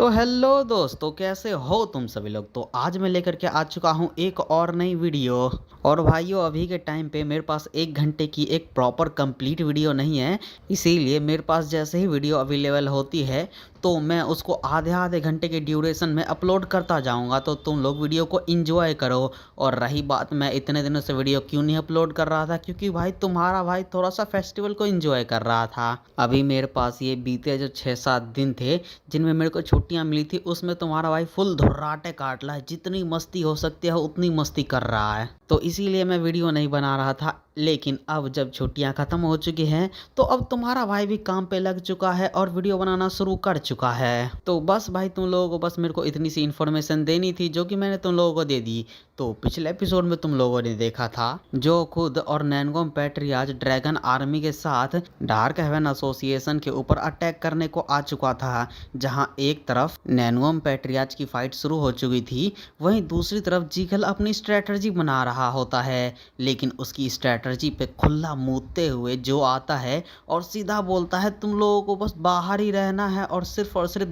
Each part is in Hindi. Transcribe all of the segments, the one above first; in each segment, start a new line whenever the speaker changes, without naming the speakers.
तो हेलो दोस्तों, कैसे हो तुम सभी लोग। तो आज मैं लेकर के आ चुका हूँ एक और नई वीडियो। और भाइयों, अभी के टाइम पे मेरे पास 1 घंटे की एक प्रॉपर कंप्लीट वीडियो नहीं है। इसीलिए मेरे पास जैसे ही वीडियो अवेलेबल होती है तो मैं उसको आधे आधे घंटे के ड्यूरेशन में अपलोड करता जाऊंगा, तो तुम लोग वीडियो को एंजॉय करो। और रही बात, मैं इतने दिनों से वीडियो क्यों नहीं अपलोड कर रहा था, क्योंकि भाई तुम्हारा भाई थोड़ा सा फेस्टिवल को एंजॉय कर रहा था। अभी मेरे पास ये बीते जो 6-7 दिन थे जिनमें मेरे को छुट्टियां मिली थी, उसमें तुम्हारा भाई फुल धुर्राटे काट रहा है। जितनी मस्ती हो सकती है उतनी मस्ती कर रहा है, तो इसीलिए मैं वीडियो नहीं बना रहा था। लेकिन अब जब छुट्टियां खत्म हो चुकी हैं तो अब तुम्हारा भाई भी काम पे लग चुका है और वीडियो बनाना शुरू कर चुका है। तो बस भाई, तुम लोगों को बस मेरे को इतनी सी इन्फॉर्मेशन देनी थी जो कि मैंने तुम लोगों को दे दी। तो पिछले एपिसोड में तुम लोगों ने देखा था जो खुद और नैनगोम पैट्रियाज ड्रैगन आर्मी के साथ डार्क हेवन एसोसिएशन के ऊपर अटैक करने को आ चुका था। जहां एक तरफ नैनगोम पैट्रियाज की फाइट शुरू हो चुकी थी, वहीं दूसरी तरफ जीगल अपनी स्ट्रेटजी बना रहा होता है। लेकिन उसकी स्ट्रेटजी पे खुला मूतते हुए जो आता है और सीधा बोलता है तुम लोगों को बस बाहर ही रहना है और सिर्फ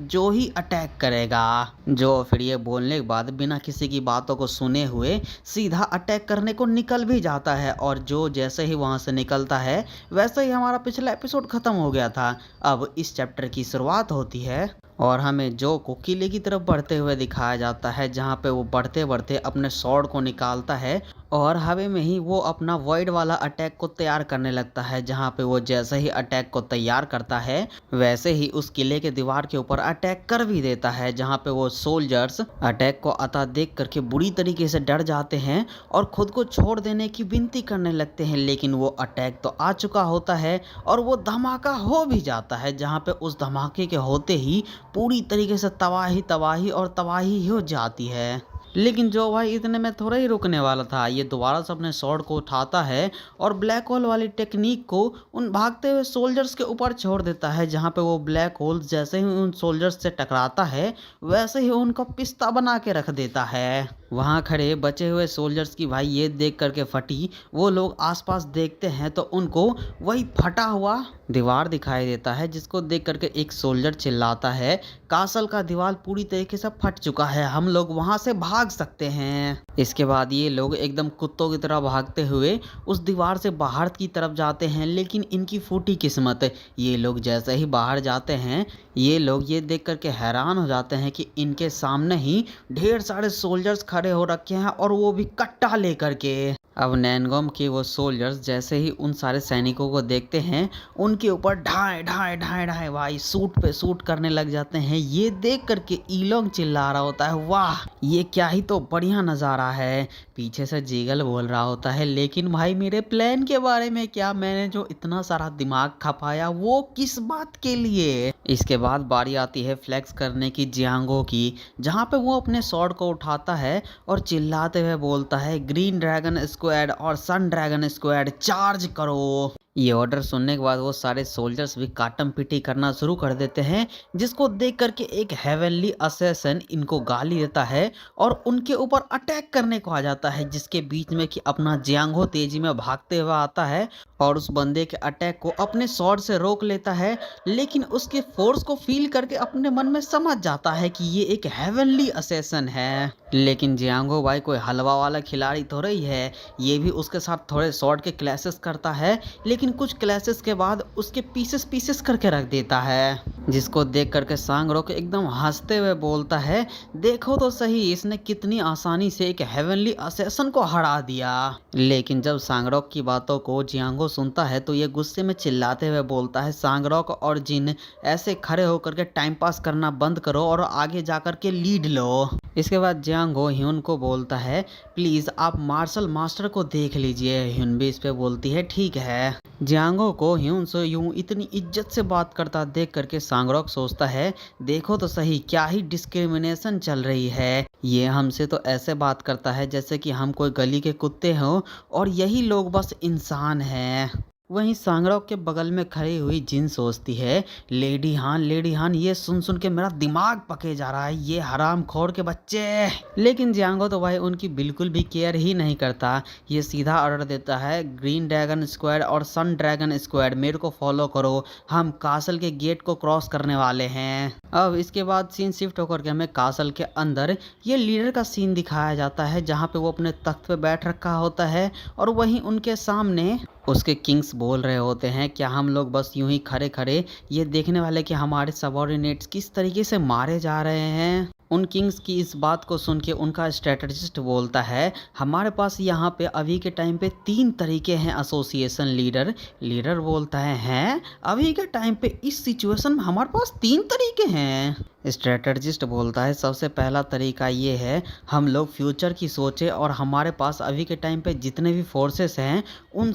जो ही अटैक करेगा। जो फिर ये बोलने के बाद बिना किसी की बातों को सुने हुए सीधा अटैक करने को निकल भी जाता है। और जो जैसे ही वहां से निकलता है वैसे ही हमारा पिछला एपिसोड खत्म हो गया था। अब इस चैप्टर की शुरुआत होती है और हमें जो को किले की तरफ बढ़ते हुए दिखाया जाता है, जहाँ पे वो बढ़ते बढ़ते अपने स्वॉर्ड को निकालता है और हवा में ही वो अपना वॉइड वाला अटैक को तैयार करने लगता है। जहाँ पे वो जैसे ही अटैक को तैयार करता है वैसे ही उस किले के दीवार के ऊपर अटैक कर भी देता है। जहाँ पे वो सोल्जर्स अटैक को आता देख करके बुरी तरीके से डर जाते हैं और खुद को छोड़ देने की विनती करने लगते हैं। लेकिन वो अटैक तो आ चुका होता है और वो धमाका हो भी जाता है। जहाँ पे उस धमाके के होते ही पूरी तरीके से तबाही तबाही और तबाही हो जाती है। लेकिन जो भाई इतने में थोड़ा ही रुकने वाला था, ये दोबारा से अपने स्वॉर्ड को उठाता है और ब्लैक होल वाली टेक्निक को उन भागते हुए सोल्जर्स के ऊपर छोड़ देता है। जहाँ पे वो ब्लैक होल जैसे ही उन सोल्जर्स से टकराता है वैसे ही उनको पिस्ता बना के रख देता है। वहाँ खड़े बचे हुए सोल्जर्स की भाई ये देख करके फटी, वो लोग आसपास देखते हैं तो उनको वही फटा हुआ दीवार दिखाई देता है, जिसको देख करके एक सोल्जर चिल्लाता है कासल का दीवार पूरी तरीके से फट चुका है, हम लोग वहां से भाग सकते हैं। इसके बाद ये लोग एकदम कुत्तों की तरह भागते हुए उस दीवार से बाहर की तरफ जाते हैं। लेकिन इनकी फूटी किस्मत, ये लोग जैसे ही बाहर जाते हैं ये लोग ये देख करके हैरान हो जाते हैं कि इनके सामने ही ढेर सारे सोल्जर्स खड़े हो रखे हैं और वो भी कट्टा लेकर के। अब नैनगोम के वो सोल्जर्स जैसे ही उन सारे सैनिकों को देखते हैं उनके ऊपर ढाई ढाई ढाई ढाई भाई सूट पे सूट करने लग जाते हैं। ये देख करके ईलोंग चिल्ला रहा होता है वाह ये क्या ही तो बढ़िया नज़ारा है। पीछे से जीगल बोल रहा होता है लेकिन भाई मेरे प्लान के बारे में क्या, मैंने जो इतना सारा दिमाग खपाया वो किस बात के लिए। इसके बाद बारी आती है फ्लेक्स करने की जियांगो की, जहाँ पे वो अपने स्वॉर्ड को उठाता है और चिल्लाते हुए बोलता है ग्रीन ड्रैगन स्क्वाड और सन ड्रैगन स्क्वाड चार्ज करो। ये ऑर्डर सुनने के बाद वो सारे सोल्जर्स भी काटम पिटी करना शुरू कर देते हैं, जिसको देख करके एक हेवनली असैसिन इनको गाली देता है और उनके ऊपर अटैक करने को आ जाता है। जिसके बीच में कि अपना जियांगो तेजी में भागते हुए आता है और उस बंदे के अटैक को अपने स्वॉर्ड से रोक लेता है। लेकिन उसके फोर्स को फील करके अपने मन में समझ जाता है कि ये एक हेवनली असैसिन है। लेकिन जियांगो भाई कोई हलवा वाला खिलाड़ी तो रही है, ये भी उसके साथ थोड़े स्वॉर्ड के क्लैशेस करता है। लेकिन कुछ क्लैशेस के बाद उसके पीसेस पीसेस करके रख देता है, जिसको देख करके सांगरोक एकदम हंसते हुए बोलता है देखो तो सही इसने कितनी आसानी से एक हेवनली असैसिन को हरा दिया। लेकिन जब सांगरोक की बातों को जियांगो सुनता है तो ये गुस्से में चिल्लाते हुए बोलता है सांगरोक और जिन ऐसे खड़े होकर के टाइम पास करना बंद करो और आगे जाकर के लीड लो। इसके बाद जियांगो ह्यून को बोलता है प्लीज आप मार्शल मास्टर को देख लीजिए। ह्यून भी इस पे बोलती है ठीक है। जियांगो को ह्यून से यूं इतनी इज्जत से बात करता देख करके सांगरोक सोचता है देखो तो सही क्या ही डिस्क्रिमिनेशन चल रही है, ये हमसे तो ऐसे बात करता है जैसे कि हम कोई गली के कुत्ते हों और यही लोग बस इंसान हैं। वहीं सांगरों के बगल में खड़ी हुई जिन सोचती है, लेडी हान ये सुन सुन के मेरा दिमाग पके जा रहा है, ये हराम खोर के बच्चे। लेकिन जियांगो तो भाई उनकी बिल्कुल भी केयर ही नहीं करता। ये सीधा ऑर्डर देता है, ग्रीन ड्रैगन स्क्वाड और सन ड्रैगन स्क्वाड मेरे को फॉलो करो, हम कासल के गेट को क्रॉस करने वाले हैं। अब इसके बाद सीन शिफ्ट होकर के हमें कासल के अंदर ये लीडर का सीन दिखाया जाता है, जहाँ पे वो अपने तख्त पे बैठ रखा होता है और वहीं उनके सामने उसके किंग्स बोल रहे होते हैं, क्या हम लोग बस यूं ही खड़े खड़े ये देखने वाले कि हमारे सबॉर्डिनेट्स किस तरीके से मारे जा रहे हैं। उन किंग्स की इस बात को सुन के उनका स्ट्रेटजिस्ट बोलता है, हमारे पास यहाँ पे अभी के टाइम पे 3 तरीके हैं एसोसिएशन लीडर। लीडर बोलता है, हैं अभी के टाइम पे इस सिचुएशन में हमारे पास 3 तरीके हैं। स्ट्रेटजिस्ट बोलता है, सबसे पहला तरीका ये है, हम लोग फ्यूचर की सोचे और हमारे पास अभी के टाइम पे जितने भी फोर्सेस हैं उन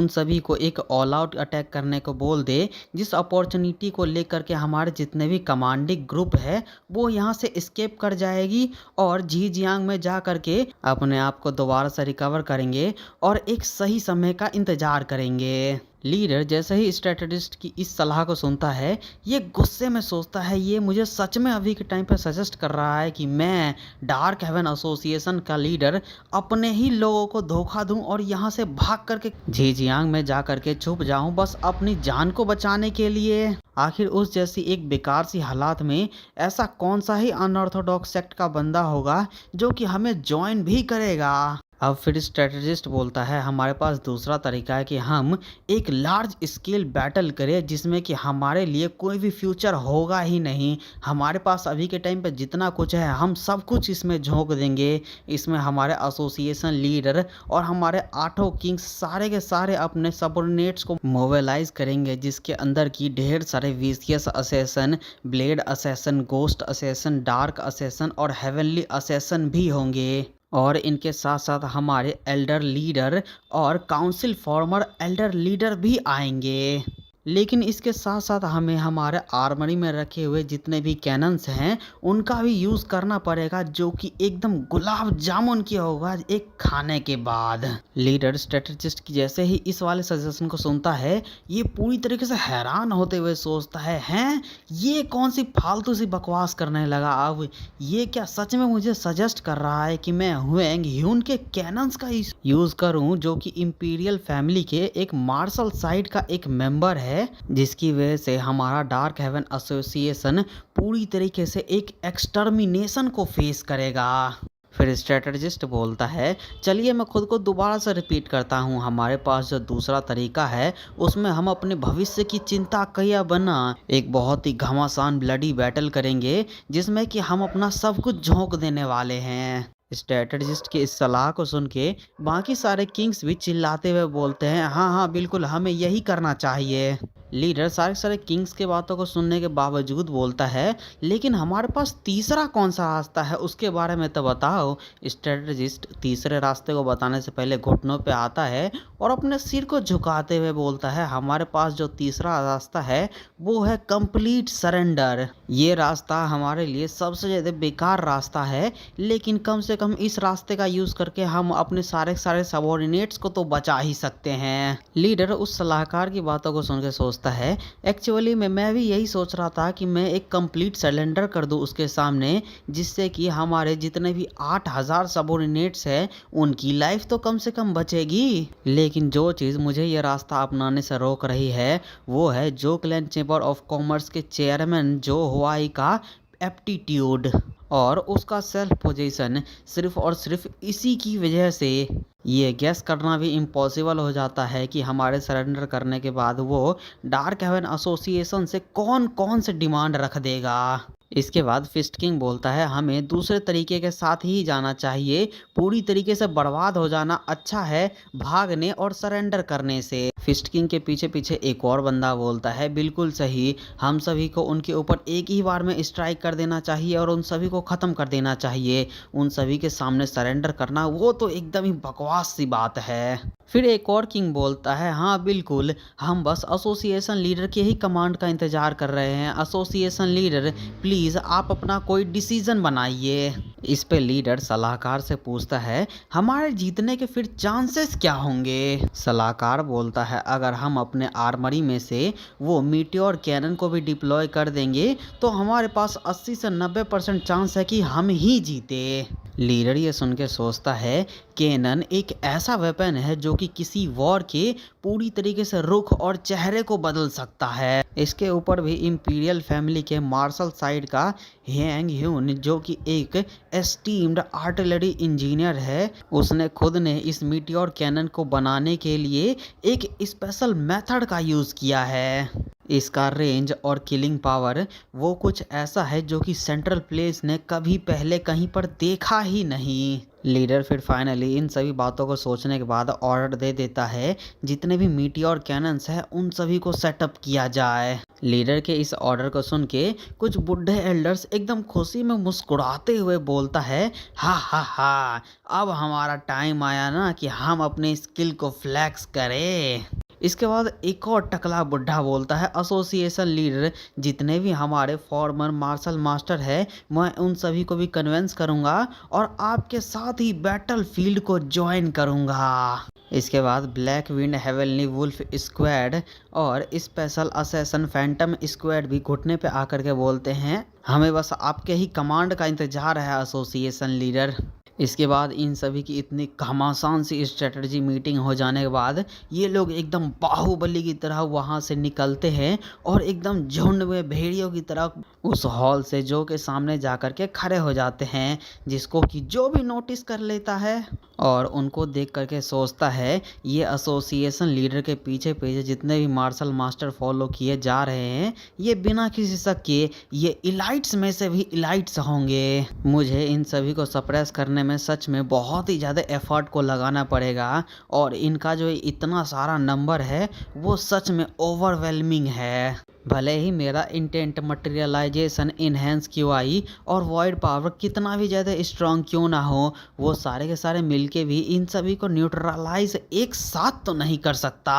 सभी को एक ऑल आउट अटैक करने को बोल दे, जिस अपॉर्चुनिटी को लेकर के हमारे जितने भी कमांडिंग ग्रुप है वो यहाँ से एस्केप कर जाएगी और झीजियांग में जा करके अपने आप को दोबारा से रिकवर करेंगे और एक सही समय का इंतजार करेंगे। लीडर जैसे ही स्ट्रेटजिस्ट की इस सलाह को सुनता है, ये गुस्से में सोचता है, ये मुझे सच में अभी के टाइम पर सजेस्ट कर रहा है कि मैं डार्क हेवन एसोसिएशन का लीडर अपने ही लोगों को धोखा दूं और यहाँ से भाग करके झीजियांग में जा करके छुप जाऊं बस अपनी जान को बचाने के लिए। आखिर उस जैसी एक बेकार सी हालात में ऐसा कौन सा ही अनऑर्थोडॉक्स सेक्ट का बंदा होगा जो कि हमें ज्वाइन भी करेगा। अब फिर स्ट्रेटजिस्ट बोलता है, हमारे पास दूसरा तरीका है कि हम एक लार्ज स्केल बैटल करें जिसमें कि हमारे लिए कोई भी फ्यूचर होगा ही नहीं। हमारे पास अभी के टाइम पे जितना कुछ है हम सब कुछ इसमें झोंक देंगे। इसमें हमारे एसोसिएशन लीडर और हमारे 8 किंग्स सारे के सारे अपने सबऑर्डिनेट्स को मोबिलाइज करेंगे, जिसके अंदर की ढेर सारे vicious assassin, blade assassin, ghost assassin, dark assassin और हेवनली असैसन भी होंगे। और इनके साथ साथ हमारे एल्डर लीडर और काउंसिल फॉर्मर एल्डर लीडर भी आएंगे। लेकिन इसके साथ साथ हमें हमारे आर्मरी में रखे हुए जितने भी कैनन्स हैं उनका भी यूज़ करना पड़ेगा, जो कि एकदम गुलाब जामुन की होगा एक खाने के बाद। लीडर स्ट्रेटजिस्ट की जैसे ही इस वाले सजेशन को सुनता है, ये पूरी तरीके से हैरान होते हुए सोचता है, हैं ये कौन सी फालतू सी बकवास करने लगा, अब ये क्या सच में मुझे सजेस्ट कर रहा है कि मैं हुएंग ह्यून के कैनन्स का यूज़ करूं, जो कि इंपीरियल फैमिली के एक मार्शल साइड का एक मेंबर है, जिसकी वजह से हमारा डार्क हेवन एसोसिएशन पूरी तरीके से एक एक्सटर्मिनेशन को फेस करेगा। फिर स्ट्रेटजिस्ट बोलता है, चलिए मैं खुद को दोबारा से रिपीट करता हूँ, हमारे पास जो दूसरा तरीका है उसमें हम अपने भविष्य की चिंता किए बिना एक बहुत ही घमासान ब्लडी बैटल करेंगे जिसमें कि हम अपना सब कुछ झोंक देने वाले हैं। स्ट्रेटजिस्ट की इस सलाह को सुन के बाकी सारे किंग्स भी चिल्लाते हुए बोलते हैं, हाँ हाँ बिल्कुल हमें यही करना चाहिए। लीडर सारे किंग्स के बातों को सुनने के बावजूद बोलता है, लेकिन हमारे पास तीसरा कौन सा रास्ता है उसके बारे में तो बताओ। स्ट्रेटजिस्ट तीसरे रास्ते को बताने से पहले घुटनों पे आता है और अपने सिर को झुकाते हुए बोलता है, हमारे पास जो तीसरा रास्ता है वो है कंप्लीट सरेंडर। ये रास्ता हमारे लिए सबसे ज़्यादा बेकार रास्ता है, लेकिन कम से कम इस रास्ते का यूज़ करके हम अपने सारे सबऑर्डिनेट्स को तो बचा ही सकते हैं। लीडर उस सलाहकार की बातों को सुन के सोचता है, एक्चुअली मैं भी यही सोच रहा था कि मैं एक कंप्लीट सरेंडर कर दूं उसके सामने, जिससे कि हमारे जितने भी 8000 सबऑर्डिनेट्स हैं उनकी लाइफ तो कम से कम बचेगी। लेकिन जो चीज़ मुझे ये रास्ता अपनाने से रोक रही है वो है जो क्लैन चेंबर ऑफ कॉमर्स के चेयरमैन जो हुआई का एप्टीट्यूड और उसका सेल्फ पोजीशन। सिर्फ और सिर्फ इसी की वजह से ये गैस करना भी इम्पॉसिबल हो जाता है कि हमारे सरेंडर करने के बाद वो डार्क हेवन एसोसिएशन से कौन कौन से डिमांड रख देगा। इसके बाद फिस्ट किंग बोलता है, हमें दूसरे तरीके के साथ ही जाना चाहिए, पूरी तरीके से बर्बाद हो जाना अच्छा है भागने और सरेंडर करने से। फिस्ट किंग के पीछे पीछे एक और बंदा बोलता है, बिल्कुल सही, हम सभी को उनके ऊपर एक ही बार में स्ट्राइक कर देना चाहिए और उन सभी को ख़त्म कर देना चाहिए। उन सभी के सामने सरेंडर करना वो तो एकदम ही बकवास सी बात है। फिर एक और किंग बोलता है, हाँ बिल्कुल, हम बस एसोसिएशन लीडर के ही कमांड का इंतजार कर रहे हैं। एसोसिएशन लीडर प्लीज़ आप अपना कोई डिसीजन बनाइए। इस पे लीडर सलाहकार से पूछता है हमारे जीतने के फिर चांसेस क्या होंगे। सलाहकार बोलता है अगर हम अपने आर्मरी में से वो मीटियोर कैनन को भी डिप्लॉय कर देंगे तो हमारे पास 80 से 90% चांस है कि हम ही जीते। लीडर ये सुन के सोचता है कैनन एक ऐसा वेपन है जो कि किसी वॉर के पूरी तरीके से रुख और चेहरे को बदल सकता है। इसके ऊपर भी इंपीरियल फैमिली के मार्शल साइड का हैंग ह्यून जो कि एक एस्टीम्ड आर्टिलरी इंजीनियर है, उसने खुद ने इस मीटियोर कैनन को बनाने के लिए एक स्पेशल मेथड का यूज़ किया है। इसका रेंज और किलिंग पावर वो कुछ ऐसा है जो कि सेंट्रल प्लेस ने कभी पहले कहीं पर देखा ही नहीं। लीडर फिर फाइनली इन सभी बातों को सोचने के बाद ऑर्डर दे देता है जितने भी मीटियोर कैनन्स हैं उन सभी को सेटअप किया जाए। लीडर के इस ऑर्डर को सुन के कुछ बुढ़े एल्डर्स एकदम खुशी में मुस्कुराते हुए बोलता है हा हा हा, अब हमारा टाइम आया ना कि हम अपने स्किल को फ्लैक्स करें। इसके बाद एक और टकला बुढ़ा बोलता है एसोसिएशन लीडर जितने भी हमारे फॉर्मर मार्शल मास्टर है मैं उन सभी को भी कन्विंस करूंगा और आपके साथ ही बैटल फील्ड को ज्वाइन करूंगा। इसके बाद black wind heavenly wolf squad और स्पेशल असैसन फैंटम स्क्वाड भी घुटने पे आकर के बोलते हैं हमें बस आपके ही कमांड का इंतजार है एसोसिएशन लीडर। इसके बाद इन सभी की इतनी घमासान सी स्ट्रेटजी मीटिंग हो जाने के बाद ये लोग एकदम बाहुबली की तरह वहाँ से निकलते हैं और एकदम झुंड में भेड़ियों की तरह उस हॉल से जो के सामने जाकर के खड़े हो जाते हैं, जिसको कि जो भी नोटिस कर लेता है और उनको देख करके सोचता है ये एसोसिएशन लीडर के पीछे पीछे जितने भी मार्शल मास्टर फॉलो किए जा रहे हैं ये बिना किसी शक के ये इलाइट्स में से भी इलाइट्स होंगे। मुझे इन सभी को सप्रेस करने में सच में बहुत ही ज़्यादा एफर्ट को लगाना पड़ेगा और इनका जो इतना सारा नंबर है वो सच में ओवरवेलमिंग है। भले ही मेरा इंटेंट मटेरियलाइजेशन इनहेंस क्यूआई और वॉइड पावर कितना भी ज़्यादा स्ट्रांग क्यों ना हो वो सारे के सारे मिलके भी इन सभी को न्यूट्रलाइज एक साथ तो नहीं कर सकता।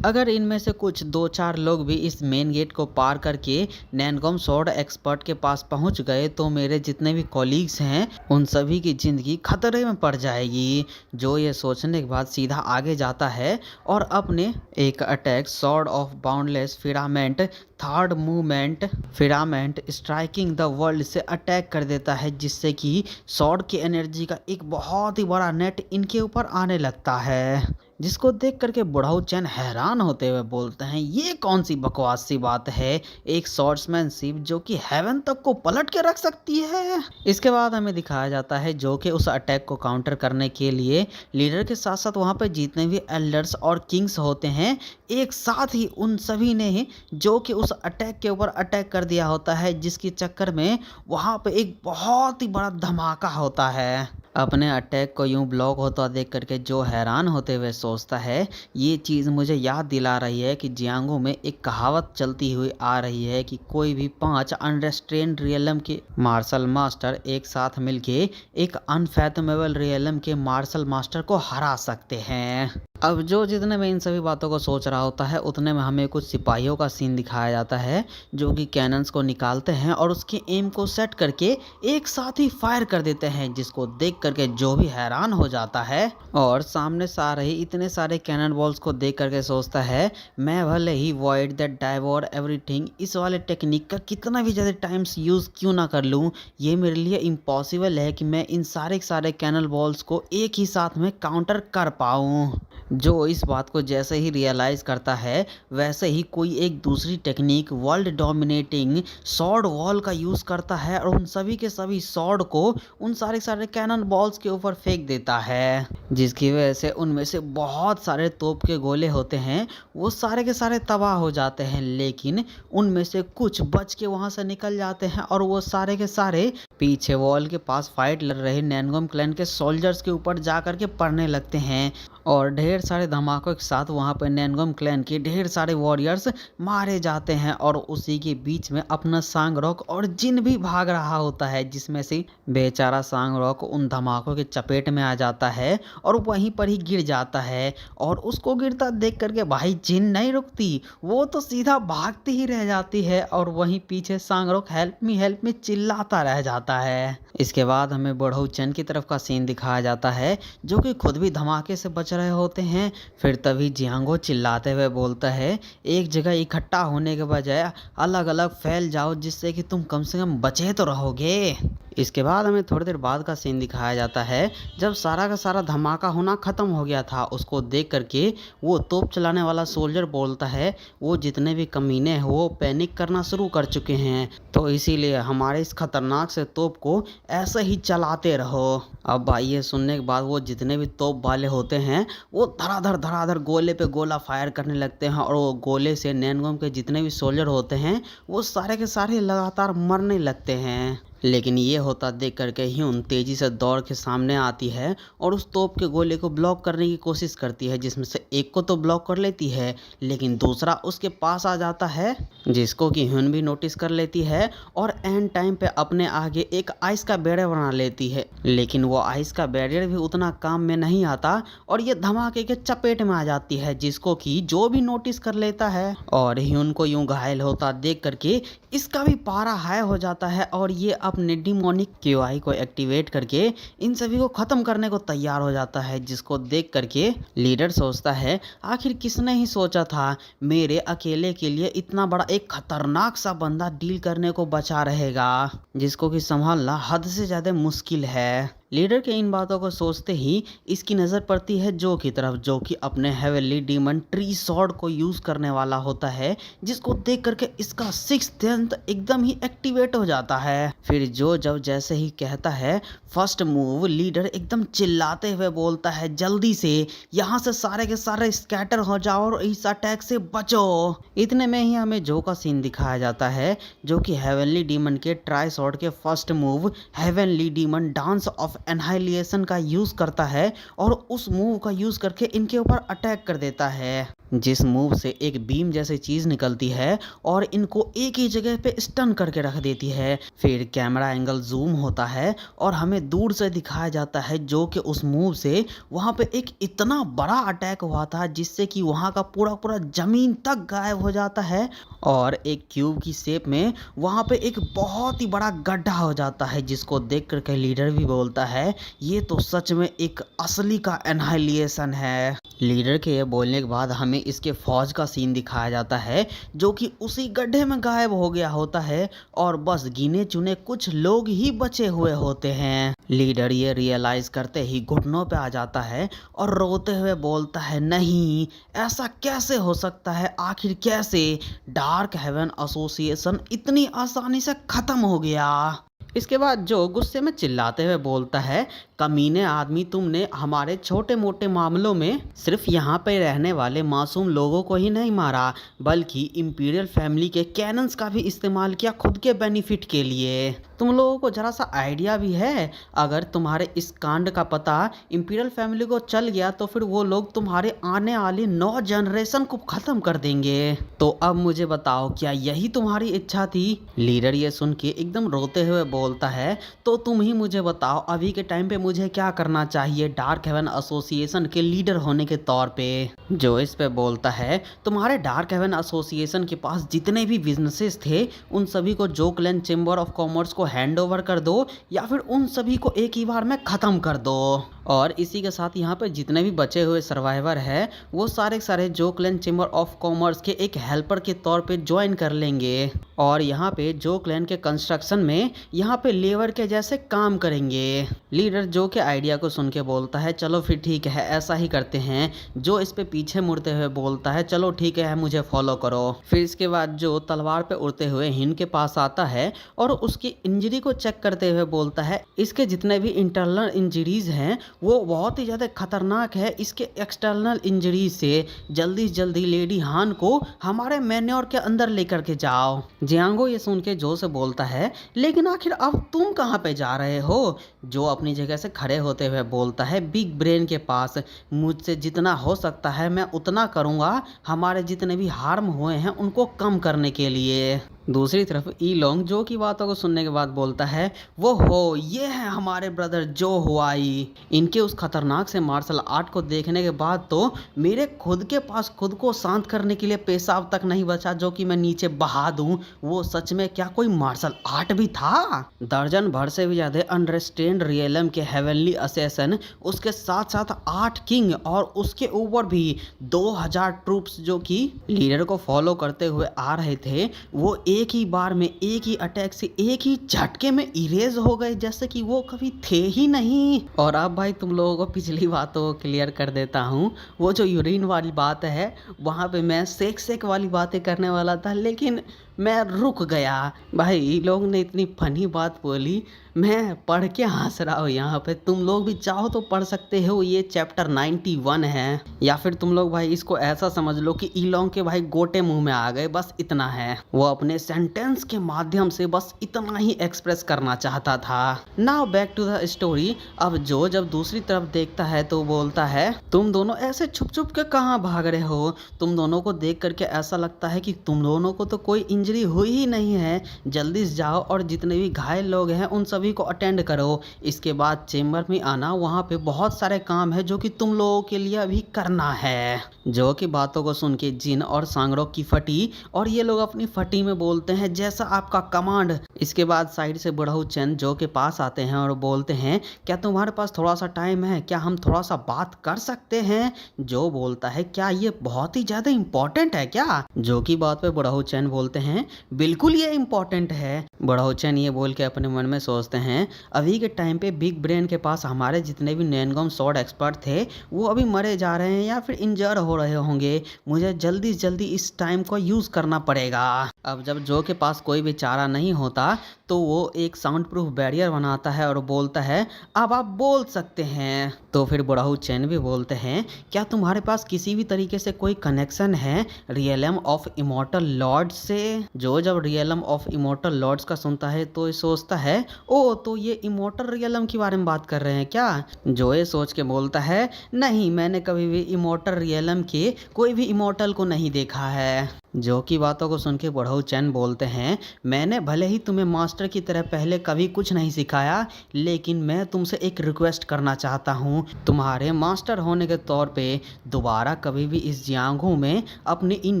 अगर इनमें से कुछ 2-4 लोग भी इस मेन गेट को पार करके नैनगॉम स्वॉर्ड एक्सपर्ट के पास पहुंच गए तो मेरे जितने भी कॉलीग्स हैं उन सभी की ज़िंदगी खतरे में पड़ जाएगी। जो ये सोचने के बाद सीधा आगे जाता है और अपने एक attack sword of boundless firmament third movement firmament striking the world से अटैक कर देता है, जिससे कि स्वॉर्ड की एनर्जी का एक बहुत ही बड़ा नेट इनके ऊपर आने लगता है, जिसको देख करके बुढ़ाऊ चैन हैरान होते हुए बोलते हैं ये कौन सी बकवास सी बात है, एक स्वॉर्ड्समैनशिप जो कि हेवन तक को पलट के रख सकती है। इसके बाद हमें दिखाया जाता है जो कि उस अटैक को काउंटर करने के लिए लीडर के साथ साथ वहाँ पे जितने भी एल्डर्स और किंग्स होते हैं एक साथ ही उन सभी ने जो कि उस अटैक के ऊपर अटैक कर दिया होता है, जिसके चक्कर में वहाँ पे एक बहुत ही बड़ा धमाका होता है। अपने अटैक को यूं ब्लॉक होता देख करके जो हैरान होते हुए सोचता है ये चीज़ मुझे याद दिला रही है कि जियांगो में एक कहावत चलती हुई आ रही है कि कोई भी 5 अनरेस्ट्रेन्ड रियलम के मार्शल मास्टर एक साथ मिलके एक अनफैथमेबल रियलम के मार्शल मास्टर को हरा सकते हैं। अब जो जितने में इन सभी बातों को सोच रहा होता है उतने में हमें कुछ सिपाहियों का सीन दिखाया जाता है जो कि कैनन्स को निकालते हैं और उसके एम को सेट करके एक साथ ही फायर कर देते हैं, जिसको देख करके जो भी हैरान हो जाता है और सामने से आ रही इतने सारे कैनन बॉल्स को देख करके सोचता है मैं भले ही वॉइड दैट डाइवोर एवरीथिंग इस वाले टेक्निक का कितना भी ज़्यादा टाइम्स यूज़ क्यों ना कर लूँ, ये मेरे लिए इम्पॉसिबल है कि मैं इन सारे कैनन बॉल्स को एक ही साथ में काउंटर कर पाऊँ। जो इस बात को जैसे ही रियलाइज़ करता है वैसे ही कोई एक दूसरी technique world dominating sword wall का यूज़ करता है और उन सभी के सभी सॉर्ड को उन सारे कैनन बॉल्स के ऊपर फेंक देता है, जिसकी वजह से उनमें से बहुत सारे तोप के गोले होते हैं वो सारे के सारे तबाह हो जाते हैं, लेकिन उनमें से कुछ बच के वहाँ से निकल जाते हैं और वो सारे के सारे पीछे वॉल के पास फाइट लड़ रहे नैनगॉम क्लैन के सोल्जर्स के ऊपर जा कर के पड़ने लगते हैं और ढेर सारे धमाकों के साथ वहाँ पर नैनगॉम क्लैन के ढेर सारे वॉरियर्स मारे जाते हैं और उसी के बीच में अपना सांगरोक और जिन भी भाग रहा होता है, जिसमें से बेचारा सांगरोक उन धमाकों के चपेट में आ जाता है और वहीं पर ही गिर जाता है और उसको गिरता देख करके भाई जिन नहीं रुकती, वो तो सीधा भागती ही रह जाती है और वहीं पीछे सांगरोक हेल्प मी चिल्लाता रह जाता जाता है। इसके बाद हमें बुढ़ऊ चंद की तरफ का सीन दिखाया जाता है, जो कि खुद भी धमाके से बच रहे होते हैं। फिर तभी जियांगो चिल्लाते हुए बोलता है, एक जगह इकट्ठा होने के बजाय अलग अलग फैल जाओ, जिससे कि तुम कम से कम बचे तो रहोगे। इसके बाद हमें थोड़ी देर बाद का सीन दिखाया जाता है, जब सारा का सारा धमाका होना ख़त्म हो गया था। उसको देख करके वो तोप चलाने वाला सोल्जर बोलता है, वो जितने भी कमीने हैं वो पैनिक करना शुरू कर चुके हैं, तो इसीलिए हमारे इस खतरनाक से तोप को ऐसे ही चलाते रहो। अब भाई ये सुनने के बाद वो जितने भी तोप वाले होते हैं वो धड़ाधड़ गोले पे गोला फायर करने लगते हैं, और वो गोले से नैनगोम के जितने भी सोल्जर होते हैं वो सारे के सारे लगातार मरने लगते हैं। लेकिन ये होता देख करके ह्यून तेजी से दौड़ के सामने आती है और उस तोप के गोले को ब्लॉक करने की कोशिश करती है, जिसमें से एक को तो ब्लॉक कर लेती है, लेकिन दूसरा उसके पास आ जाता है, जिसको कि ह्यून भी नोटिस कर लेती है और एंड टाइम पे अपने आगे एक आइस का बैरियर बना लेती है। लेकिन वो आइस का बैरियर भी उतना काम में नहीं आता और ये धमाके के चपेट में आ जाती है, जिसको कि जो भी नोटिस कर लेता है। और ह्यून को यूं घायल होता देख करके इसका भी पारा हाई हो जाता है और ये अपने डिमोनिक क्यूआई को एक्टिवेट करके इन सभी को खत्म करने को तैयार हो जाता है, जिसको देख करके लीडर सोचता है, आखिर किसने ही सोचा था मेरे अकेले के लिए इतना बड़ा एक खतरनाक सा बंदा डील करने को बचा रहेगा, जिसको कि संभालना हद से ज्यादा मुश्किल है। लीडर के इन बातों को सोचते ही इसकी नज़र पड़ती है जो की तरफ, जो कि अपने हेवनली डीमन ट्री सॉर्ड को यूज़ करने वाला होता है, जिसको देख करके इसका सिक्स्थ सेंस एकदम ही एक्टिवेट हो जाता है। फिर जो जब जैसे ही कहता है फर्स्ट मूव, लीडर एकदम चिल्लाते हुए बोलता है, जल्दी से यहाँ से सारे के सारे स्कैटर हो जाओ और इस अटैक से बचो। इतने में ही हमें जो का सीन दिखाया जाता है, जो कि हेवनली डीमन के ट्राई सॉर्ड के first move heavenly demon dance of annihilation का यूज करता है और उस मूव का यूज करके इनके ऊपर अटैक कर देता है, जिस मूव से एक बीम जैसी चीज निकलती है और इनको एक ही जगह पे स्टन करके रख देती है। फिर कैमरा एंगल जूम होता है और हमें दूर से दिखाया जाता है, जो कि उस मूव से वहां पे एक इतना बड़ा अटैक हुआ था, जिससे कि वहां का पूरा पूरा जमीन तक गायब हो जाता है और एक क्यूब की शेप में वहां पे एक बहुत ही बड़ा गड्ढा हो जाता है, जिसको देख करके लीडर भी बोलता है, ये तो सच में एक असली का एनहाइलेशन है। लीडर के ये बोलने के बाद हमें इसके फौज का सीन दिखाया जाता है, जो कि उसी गड्ढे में गायब हो गया होता है और बस गिने चुने कुछ लोग ही बचे हुए होते हैं। लीडर ये रियलाइज करते ही घुटनों पे आ जाता है और रोते हुए बोलता है, नहीं ऐसा कैसे हो सकता है, आखिर कैसे डार्क हेवन एसोसिएशन इतनी आसानी से खत्म हो गया। इसके बाद जो गुस्से में चिल्लाते हुए बोलता है, कमीने आदमी, तुमने हमारे छोटे मोटे मामलों में सिर्फ यहाँ पे रहने वाले मासूम लोगों को ही नहीं मारा, बल्कि इंपीरियल फैमिली के कैनन्स का भी इस्तेमाल किया खुद के बेनिफिट के लिए। तुम लोगों को जरा सा आइडिया भी है, अगर तुम्हारे इस कांड का पता इंपीरियल फैमिली को चल गया तो फिर वो लोग तुम्हारे आने वाली 9 जनरेशन को खत्म कर देंगे। तो अब मुझे बताओ, क्या यही तुम्हारी इच्छा थी? लीडर ये सुन के एकदम रोते हुए बोलता है, तो तुम ही मुझे बताओ अभी के टाइम पे मुझे क्या करना चाहिए डार्क हेवन एसोसिएशन के लीडर होने के तौर पे। जो इस पे बोलता है, तुम्हारे डार्क हेवन एसोसिएशन के पास जितने भी बिजनेसेस थे उन सभी को जोकलैंड चेंबर ऑफ कॉमर्स को हैंड ओवर कर दो, या फिर उन सभी को एक ही बार में खत्म कर दो। और इसी के साथ यहाँ पे जितने भी बचे हुए सर्वाइवर है वो सारे सारे जोकलैंड चेंबर ऑफ कॉमर्स के एक हेल्पर के तौर पे ज्वाइन कर लेंगे और यहाँ पे जोकलैंड के कंस्ट्रक्शन में यहाँ पे लेबर के जैसे काम करेंगे। लीडर जो के आइडिया को सुन के बोलता है, चलो फिर ठीक है ऐसा ही करते हैं। जो इस पे पीछे मुड़ते हुए बोलता है, चलो ठीक है मुझे फॉलो करो। फिर इसके बाद जो तलवार पे उड़ते हुए हिन के पास आता है और उसकी इंजरी को चेक करते हुए बोलता है, इसके जितने भी इंटरनल इंजरीज हैं वो बहुत ही ज़्यादा खतरनाक है, इसके एक्सटर्नल इंजरीज से जल्दी लेडी हान को हमारे मैन्योर के अंदर लेकर के जाओ। जियांगो ये सुन के जो से बोलता है, लेकिन आखिर अब तुम कहाँ पे जा रहे हो? जो अपनी जगह से खड़े होते हुए बोलता है, बिग ब्रेन के पास। मुझसे जितना हो सकता है मैं उतना करूँगा, हमारे जितने भी हार्म हुए हैं उनको कम करने के लिए। दूसरी तरफ ई लोंग जो की बातों को सुनने के बाद बोलता है, वो हो ये है हमारे ब्रदर जो हुआई। इनके उस खतरनाक से मार्शल आर्ट को देखने के बाद तो मेरे खुद के पास खुद को शांत करने के लिए पेशाब तक नहीं बचा जो कि मैं नीचे बहा दूं। वो सच में क्या कोई मार्शल आर्ट भी था? दर्जन भर से भी ज्यादा अनरेस्ट्रेन्ड रियलम के हेवनली असैसिन, उसके साथ साथ 8 किंग और उसके ऊपर भी 2000 ट्रूप्स जो कि लीडर को फॉलो करते हुए आ रहे थे, वो एक ही बार में एक ही अटैक से एक ही झटके में इरेज हो गए जैसे कि वो कभी थे ही नहीं। और अब भाई तुम लोगों को पिछली बातों को क्लियर कर देता हूँ। वो जो यूरिन वाली बात है वहाँ पे मैं सेक वाली बातें करने वाला था, लेकिन मैं रुक गया। भाई लोग ने इतनी फनी बात बोली, मैं पढ़ के हंस रहा हूँ यहाँ पे। तुम लोग भी चाहो तो पढ़ सकते हो, ये चैप्टर 91 है। या फिर तुम लोग भाई इसको ऐसा समझ लो कि ईलोंग के भाई गोटे मुंह में आ गए, बस इतना है। वो अपने सेंटेंस के माध्यम से बस इतना ही एक्सप्रेस करना चाहता था। Now back to the story. अब जो जब दूसरी तरफ देखता है तो बोलता है, तुम दोनों ऐसे छुप छुप के कहाँ भाग रहे हो? तुम दोनों को देख करके ऐसा लगता है कि तुम दोनों को तो कोई इंजरी हुई ही नहीं है। जल्दी से जाओ और जितने भी घायल लोग हैं उन सभी को अटेंड करो। इसके बाद चेंबर में आना, वहाँ पे बहुत सारे काम है जो कि तुम लोगों के लिए अभी करना है। जो की बातों को सुन के जिन और सांगरोक की फटी और ये लोग अपनी फटी में बोलते हैं, जैसा आपका कमांड। इसके बाद साइड से बुढ़ऊ चंद जो के पास आते हैं और बोलते हैं, क्या तुम्हारे पास थोड़ा सा टाइम है? क्या हम थोड़ा सा बात कर सकते हैं? जो बोलता है, क्या ये बहुत ही ज्यादा इंपॉर्टेंट है क्या? जो की बात पे बुढ़ऊ चंद बोलते हैं, बिल्कुल ये इंपॉर्टेंट है। बुढ़ऊ चंद ये बोल के अपने मन में सोचते हैं, अभी के टाइम पे बिग ब्रेन के पास हमारे जितने भी नैनगॉम स्वॉर्ड एक्सपर्ट थे वो अभी मरे जा रहे हैं या फिर इंजर हो रहे होंगे। मुझे जल्दी से जल्दी इस टाइम को यूज करना पड़ेगा। अब जब जो के पास कोई भी चारा नहीं होता तो वो एक साउंड प्रूफ बैरियर बनाता है और बोलता है, अब आप बोल सकते हैं। तो फिर बुढ़ऊ चैन भी बोलते हैं, क्या तुम्हारे पास किसी भी तरीके से कोई कनेक्शन है रियलम ऑफ इमॉर्टल लॉर्ड्स से? जो जब रियलम ऑफ इमॉर्टल लॉर्ड्स का सुनता है तो ये सोचता है, ओ तो ये इमॉर्टल रियलम के बारे में बात कर रहे हैं क्या? जो ये सोच के बोलता है, नहीं मैंने कभी भी इमॉर्टल रियलम के कोई भी इमॉर्टल को नहीं देखा है। जो की बातों को सुन के बुढ़ऊ चैन बोलते हैं, मैंने भले ही तुम्हें मास्टर की तरह पहले कभी कुछ नहीं सिखाया, लेकिन मैं तुमसे एक रिक्वेस्ट करना चाहता हूँ। तुम्हारे मास्टर होने के तौर पे दोबारा कभी भी इस जियांगू में अपनी इन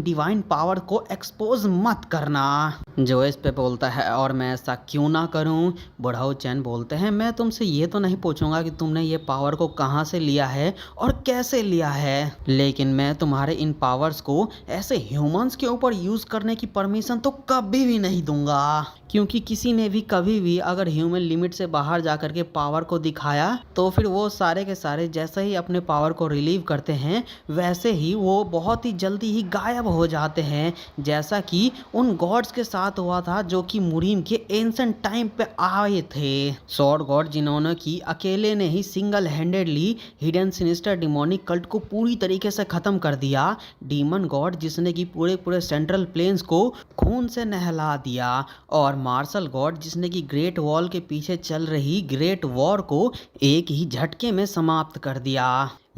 डिवाइन पावर को एक्सपोज मत करना। जो इस पे बोलता है, और मैं ऐसा क्यों ना करूँ? बुढ़ऊ चैन बोलते हैं, मैं तुमसे ये तो नहीं पूछूंगा कि तुमने ये पावर को कहाँ से लिया है और कैसे लिया है, लेकिन मैं तुम्हारे इन पावर्स को ऐसे ह्यूमंस के ऊपर यूज करने की परमिशन तो कभी भी नहीं दूंगा। क्योंकि किसी ने भी कभी भी अगर ह्यूमन लिमिट से बाहर जाकर के पावर को दिखाया तो फिर वो सारे के सारे जैसे ही अपने पावर को रिलीव करते हैं वैसे ही वो बहुत ही जल्दी ही गायब हो जाते हैं, जैसा कि उन गॉड्स के साथ हुआ था जो कि मुरीम के एंशिएंट टाइम पे आए थे। स्वॉर्ड गॉड जिन्होंने की अकेले ने ही single handedly hidden sinister demonic cult को पूरी तरीके से खत्म कर दिया। डीमन गॉड जिसने की पूरे पूरे सेंट्रल प्लेन्स को खून से नहला दिया, और मार्शल गॉड जिसने की ग्रेट वॉल के पीछे चल रही ग्रेट वॉर को एक ही झटके में समाप्त कर दिया।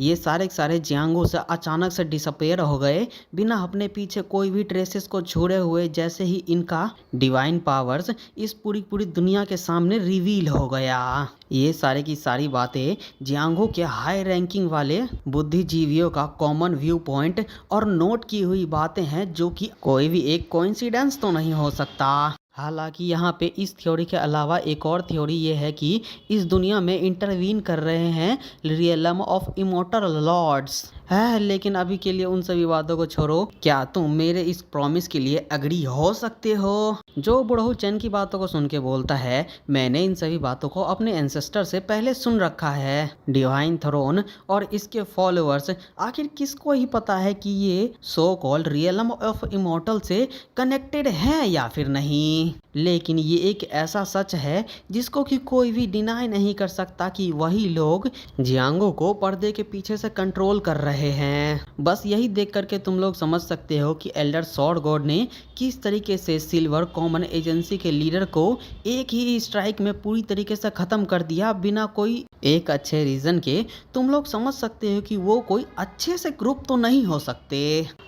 ये सारे के सारे जियांगो से अचानक से डिसअपेयर हो गए बिना अपने पीछे कोई भी ट्रेसेस को छोड़े हुए, जैसे ही इनका डिवाइन पावर्स इस पूरी पूरी दुनिया के सामने रिवील हो गया। ये सारे की सारी बातें जियांगो के हाई रैंकिंग वाले बुद्धिजीवियों का कॉमन व्यू पॉइंट और नोट की हुई बातें हैं, जो कि कोई भी एक कोइंसिडेंस तो नहीं हो सकता। हालांकि यहाँ पे इस थ्योरी के अलावा एक और थ्योरी ये है कि इस दुनिया में इंटरवीन कर रहे हैं रियलम ऑफ इमॉर्टल लॉर्ड्स है, लेकिन अभी के लिए उन सभी बातों को छोड़ो। क्या तुम मेरे इस प्रॉमिस के लिए अग्री हो सकते हो? जो बुढ़ऊ चैन की बातों को सुन के बोलता है, मैंने इन सभी बातों को अपने एंसेस्टर से पहले सुन रखा है। डिवाइन थ्रोन और इसके फॉलोअर्स, आखिर किसको ही पता है कि ये so called realm of immortal से कनेक्टेड है या फिर नहीं। लेकिन ये एक ऐसा सच है जिसको कि कोई भी डिनाई नहीं कर सकता कि वही लोग जियांगो को पर्दे के पीछे से कंट्रोल कर रहे रहे हैं। बस यही देख करके तुम लोग समझ सकते हो कि एल्डर स्वॉर्ड गॉड ने किस तरीके से सिल्वर कॉमन एजेंसी के लीडर को एक ही स्ट्राइक में पूरी तरीके से खत्म कर दिया बिना कोई एक अच्छे रीजन के। तुम लोग समझ सकते हो कि वो कोई अच्छे से ग्रुप तो नहीं हो सकते।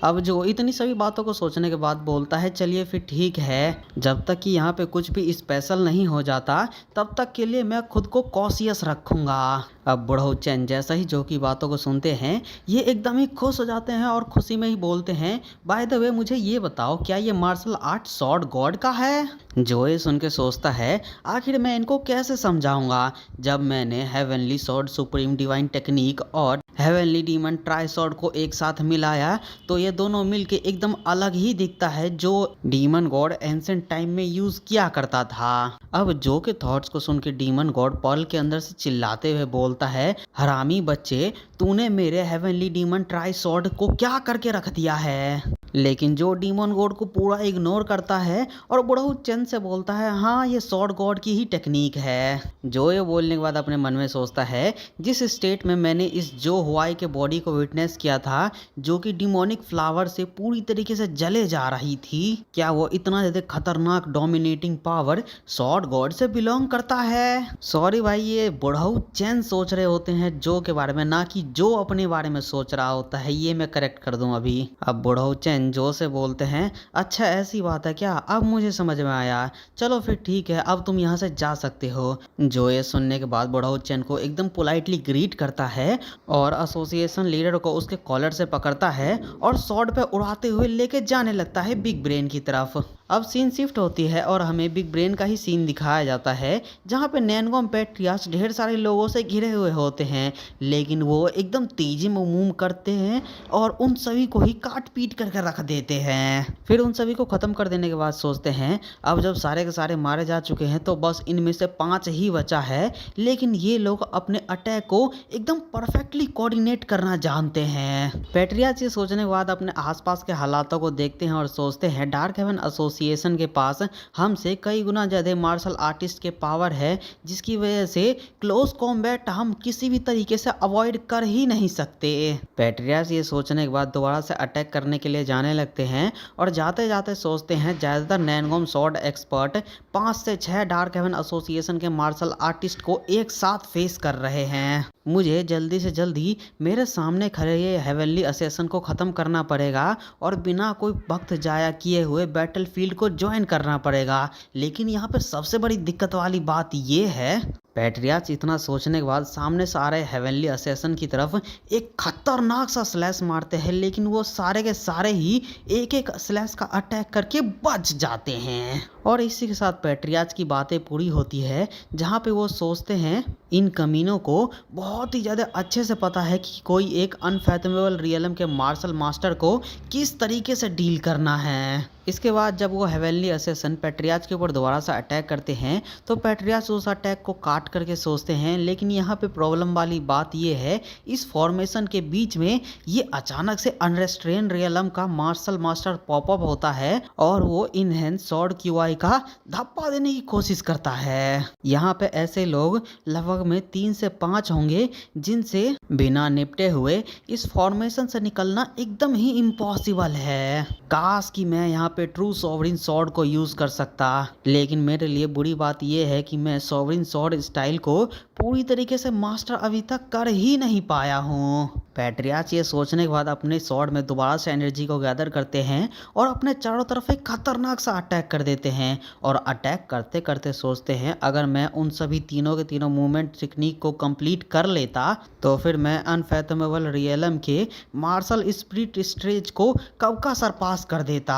अब जो इतनी सभी बातों को सोचने के बाद बोलता है चलिए फिर ठीक है, जब तक कि यहाँ पे कुछ भी स्पेशल नहीं हो जाता तब तक के लिए मैं खुद को कॉशियस रखूंगा। अब बुढ़ऊ चैन जैसा ही जो की बातों को सुनते हैं ये एकदम ही खुश हो जाते हैं और खुशी में ही बोलते हैं बाय द वे मुझे ये बताओ क्या ये मार्शल आर्ट स्वॉर्ड गॉड का है। जो ये सुन के सोचता है आखिर मैं इनको कैसे समझाऊंगा जब मैंने heavenly sword supreme divine technique और हेवनली डीमन ट्राई स्वॉर्ड को एक साथ मिलाया तो ये दोनों मिलके एकदम अलग ही दिखता है जो डीमन गॉड एंसेंट टाइम में यूज किया करता था। अब जो के थॉट्स को सुन के डीमन गॉड पर्ल के अंदर से चिल्लाते हुए बोलता है हरामी बच्चे तूने मेरे हेवनली डीमन ट्राई स्वॉर्ड को क्या करके रख दिया है। लेकिन जो डीमन गॉड को पूरा इग्नोर करता है और बुढ़ऊ चंद से बोलता है हाँ ये स्वॉर्ड गॉड की ही टेक्निक है। जो ये बोलने के बाद अपने मन में सोचता है जिस स्टेट में मैंने इस जो हुआई के बॉडी को विटनेस किया था जो कि डिमोनिक फ्लावर से पूरी तरीके से जले जा रही थी, क्या वो इतना ज्यादा खतरनाक डोमिनेटिंग पावर स्वॉर्ड गॉड से बिलोंग करता है। सॉरी भाई ये बुढ़ऊ चैन सोच रहे होते हैं जो के बारे में, ना कि जो अपने बारे में सोच रहा होता है। ये मैं करेक्ट कर दूं अभी। अब बुढ़ऊ चैन जो से बोलते हैं अच्छा ऐसी बात है क्या, अब मुझे समझ में आया, चलो फिर ठीक है अब तुम यहाँ से जा सकते हो। जो ये सुनने के बाद बुढ़ऊ चैन को एकदम पोलाइटली ग्रीट करता है और एसोसिएशन लीडर को उसके कॉलर से पकड़ता है और स्वॉर्ड पे उड़ाते हुए लेके जाने लगता है बिग ब्रेन की तरफ। अब सीन शिफ्ट होती है और हमें बिग ब्रेन का ही सीन दिखाया जाता है जहाँ पे नैनगोम पैट्रियार्च ढेर सारे लोगों से घिरे हुए होते हैं लेकिन वो एकदम तेजी में मूव करते हैं और उन सभी को ही काट पीट करके रख देते हैं। फिर उन सभी को खत्म कर देने के बाद सोचते हैं अब जब सारे के सारे मारे जा चुके हैं तो बस इनमें से 5 ही बचा है, लेकिन ये लोग अपने अटैक को एकदम परफेक्टली कोऑर्डिनेट करना जानते हैं। पैट्रियार्च ये सोचने के बाद अपने आसपास के हालातों को देखते हैं और सोचते हैं डार्क हेवन एसोसिएशन के पास हमसे कई गुना ज्यादा मार्शल आर्टिस्ट के पावर है जिसकी वजह से क्लोज कॉम्बैट हम किसी भी तरीके से अवॉइड कर ही नहीं सकते। पैट्रियार्च ये सोचने के बाद दोबारा से अटैक करने के लिए जाने लगते हैं और जाते जाते सोचते हैं ज्यादातर नैनगोम स्वॉर्ड एक्सपर्ट 5 से 6 डार्क हेवन एसोसिएशन के मार्शल आर्टिस्ट को एक साथ फेस कर रहे हैं। मुझे जल्दी से जल्दी मेरे सामने खड़े ये हेवनली असेसन को खत्म करना पड़ेगा और बिना कोई वक्त जाया किए हुए बैटलफील्ड को ज्वाइन करना पड़ेगा। लेकिन यहाँ पे सबसे बड़ी दिक्कत वाली बात ये है पैट्रियार्च इतना सोचने के बाद सामने से आ रहे हेवनली असेसन की तरफ एक खतरनाक सा स्लैश मारते हैं लेकिन वो सारे के सारे ही एक एक स्लैश का अटैक करके बच जाते हैं। और इसी के साथ पैट्रियार्च की बातें पूरी होती है जहाँ पे वो सोचते हैं इन कमीनों को बहुत ही ज़्यादा अच्छे से पता है कि कोई एक अनफैथमेबल रियलम के मार्शल मास्टर को किस तरीके से डील करना है। इसके बाद जब वो हेवनली असेसन पैट्रियार्च के ऊपर दोबारा से अटैक करते हैं तो पैट्रियार्च उस अटैक को काट करके सोचते हैं, लेकिन यहाँ पे प्रॉब्लम वाली बात ये है इस फॉर्मेशन के बीच में ये अचानक से अनरेस्ट्रेन रियलम का मार्शल मास्टर पॉपअप होता है और वो इनहेंस स्वॉर्ड क्यूआई का धप्पा देने की कोशिश करता है। यहाँ पे ऐसे लोग लगभग में 3 से 5 होंगे जिनसे बिना निपटे हुए इस फॉर्मेशन से निकलना एकदम ही इम्पॉसिबल है। काश कि मैं यहाँ पे ट्रू सॉवरिन स्वॉर्ड को यूज कर सकता, लेकिन मेरे लिए बुरी बात यह है कि मैं सॉवरिन स्वॉर्ड स्टाइल को पूरी तरीके से मास्टर अभी तक कर ही नहीं पाया हूँ। पैट्रियार्च ये सोचने के बाद अपने स्वॉर्ड में दोबारा से एनर्जी को गैदर करते हैं और अपने चारों तरफ एक खतरनाक सा अटैक कर देते हैं और अटैक करते करते सोचते हैं अगर मैं उन सभी तीनों के तीनों मूवमेंट टेक्निक को कंप्लीट कर लेता तो फिर मैं अनफैथमेबल रियलम के मार्शल स्पिरिट स्टेज को कब का सरपास कर देता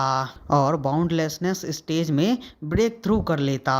और बाउंडलेसनेस स्टेज में ब्रेक थ्रू कर लेता।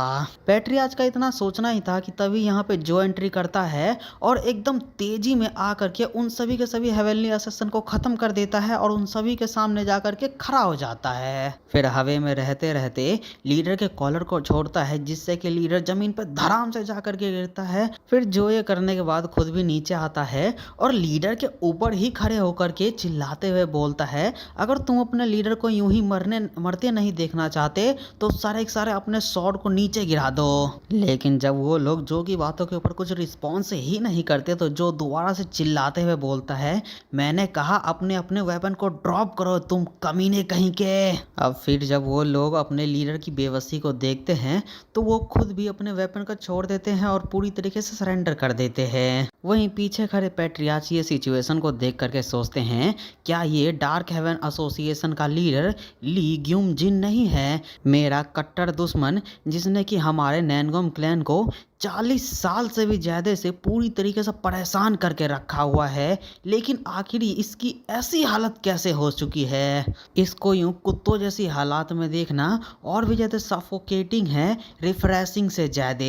पैट्रियार्च का इतना सोचना ही था कि तभी यहाँ पे जो एंट्री करता है और एकदम तेजी में आकर के उन सभी के सभी हेवनली असेसन को खत्म कर देता है और उन सभी के सामने जाकर के खड़ा हो जाता है। फिर हवा में रहते रहते लीडर के कॉलर को छोड़ता है जिससे कि लीडर जमीन पर धड़ाम से जाकर के गिरता है। फिर जो ये करने के बाद खुद भी नीचे आता है और लीडर के ऊपर ही खड़े होकर के चिल्लाते हुए बोलता है अगर तुम अपने लीडर को यूं ही मरने मरते नहीं देखना चाहते तो सारे के सारे अपने स्वॉर्ड को नीचे गिरा दो। लेकिन जब वो लोग जो की बातों के ऊपर कुछ रिस्पॉन्स ही नहीं करते तो जो दोबारा से चिल्लाते हुए बोलता है, मैंने कहा अपने अपने वेपन को ड्रॉप करो तुम कमीने कहीं के। अब फिर जब वो लोग अपने लीडर की बेबसी को देखते हैं तो वो खुद भी अपने वेपन को छोड़ देते हैं और पूरी तरीके से सरेंडर कर देते हैं। वहीं पीछे खड़े पैट्रियाची ये सिचुएशन को देख करके सोचते हैं, क्या ये डार्क हेवन एसोसिएशन का लीडर ली ग्यूम जिन नहीं है, मेरा कट्टर दुश्मन जिसने कि हमारे नैनगोम क्लैन को 40 साल से भी ज्यादा से पूरी तरीके से परेशान करके रखा हुआ है, लेकिन आखिर इसकी ऐसी हालत कैसे हो चुकी है। इसको यूं कुत्तों जैसी हालात में देखना और भी ज्यादा सफोकेटिंग है रिफ्रेशिंग से ज्यादा।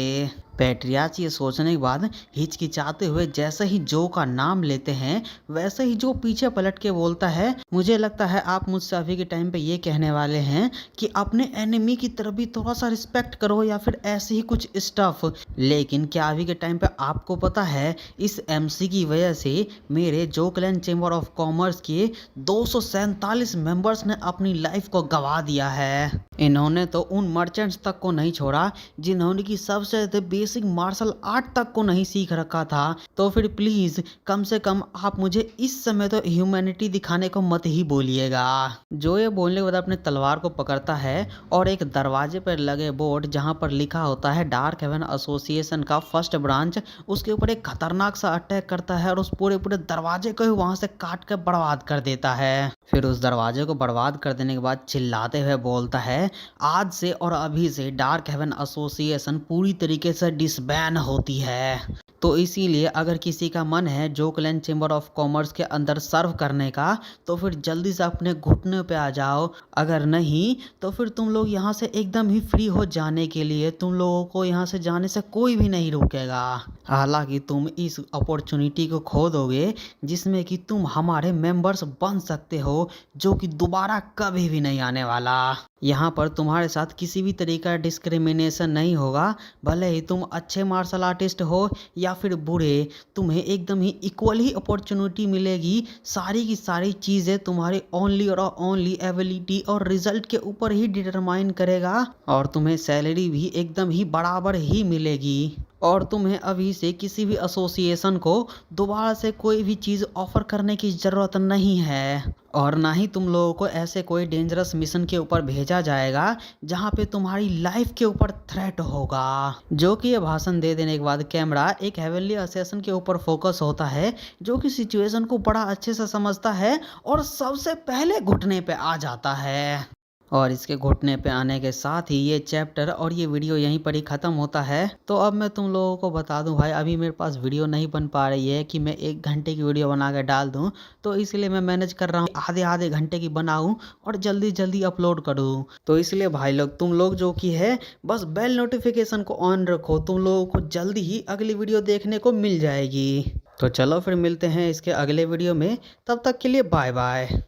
पैट्रियाच ये सोचने के बाद हिचकिचाते हुए जैसे ही जो का नाम लेते हैं वैसे ही जो पीछे पलट के बोलता है, मुझे लगता है आप मुझसे अभी के टाइम पे ये कहने वाले हैं कि अपने एनिमी की तरफ भी थोड़ा सा रिस्पेक्ट करो या फिर ऐसे ही कुछ स्टफ। लेकिन क्या अभी के टाइम पे आपको पता है इस एमसी की वजह से मेरे जो क्लैन चेंबर ऑफ कॉमर्स के 247 मेंबर्स ने अपनी लाइफ को गंवा दिया है। इन्होंने तो उन मर्चेंट्स तक को नहीं छोड़ा जिन्होंने की सबसे बेसिक मार्शल आर्ट तक को नहीं सीख रखा था। तो फिर प्लीज कम से कम आप मुझे इस समय तो ह्यूमैनिटी दिखाने को मत ही बोलिएगा। जो ये बोलने के बाद अपने तलवार को पकड़ता है और एक दरवाजे पर लगे बोर्ड जहां पर लिखा होता है डार्क हेवन एसोसिएशन का फर्स्ट ब्रांच, उसके ऊपर एक खतरनाक सा अटैक करता है और उस पूरे पूरे दरवाजे को ही वहां से काट कर बर्बाद कर देता है। फिर उस दरवाजे को बर्बाद कर देने के बाद चिल्लाते हुए बोलता है, आज से और अभी से डार्क हेवन एसोसिएशन पूरी तरीके से डिसबैन होती है। तो इसीलिए अगर किसी का मन है जो क्लैन चेंबर ऑफ कॉमर्स के अंदर सर्व करने का तो फिर जल्दी से अपने घुटने पे आ जाओ, अगर नहीं तो फिर तुम लोग यहाँ से एकदम ही फ्री हो जाने के लिए, तुम लोगों को यहाँ से जाने से कोई भी नहीं रोकेगा। हालांकि तुम इस अपॉर्चुनिटी को खो दोगे जिसमें कि तुम हमारे मेंबर्स बन सकते हो, जो कि दोबारा कभी भी नहीं आने वाला। यहाँ पर तुम्हारे साथ किसी भी तरीके का डिस्क्रिमिनेशन नहीं होगा, भले ही तुम अच्छे मार्शल आर्टिस्ट हो या फिर बुरे, तुम्हें एकदम ही इक्वल ही अपॉर्चुनिटी मिलेगी। सारी की सारी चीज़ें तुम्हारी ओनली और ओनली एबिलिटी और रिजल्ट के ऊपर ही डिटरमाइन करेगा और तुम्हें सैलरी भी एकदम ही बराबर ही मिलेगी। और तुम्हें अभी से किसी भी एसोसिएशन को दोबारा से कोई भी चीज़ ऑफर करने की ज़रूरत नहीं है और ना ही तुम लोगों को ऐसे कोई डेंजरस मिशन के ऊपर भेजा जाएगा जहां पे तुम्हारी लाइफ के ऊपर थ्रेट होगा। जो कि ये भाषण दे देने के बाद कैमरा एक हेवनली असैसिन के ऊपर फोकस होता है जो कि सिचुएशन को बड़ा अच्छे से समझता है और सबसे पहले घुटने पे आ जाता है। और इसके घुटने पे आने के साथ ही ये चैप्टर और ये वीडियो यहीं पर ही ख़त्म होता है। तो अब मैं तुम लोगों को बता दूं भाई, अभी मेरे पास वीडियो नहीं बन पा रही है कि मैं 1 घंटे की वीडियो बना के डाल दूं, तो इसलिए मैं मैनेज कर रहा हूँ आधे आधे घंटे की बनाऊं और जल्दी जल्दी अपलोड करूँ। तो इसलिए भाई लोग तुम लोग जो कि है बस बेल नोटिफिकेशन को ऑन रखो, तुम लोगों को जल्दी ही अगली वीडियो देखने को मिल जाएगी। तो चलो फिर मिलते हैं इसके अगले वीडियो में, तब तक के लिए बाय बाय।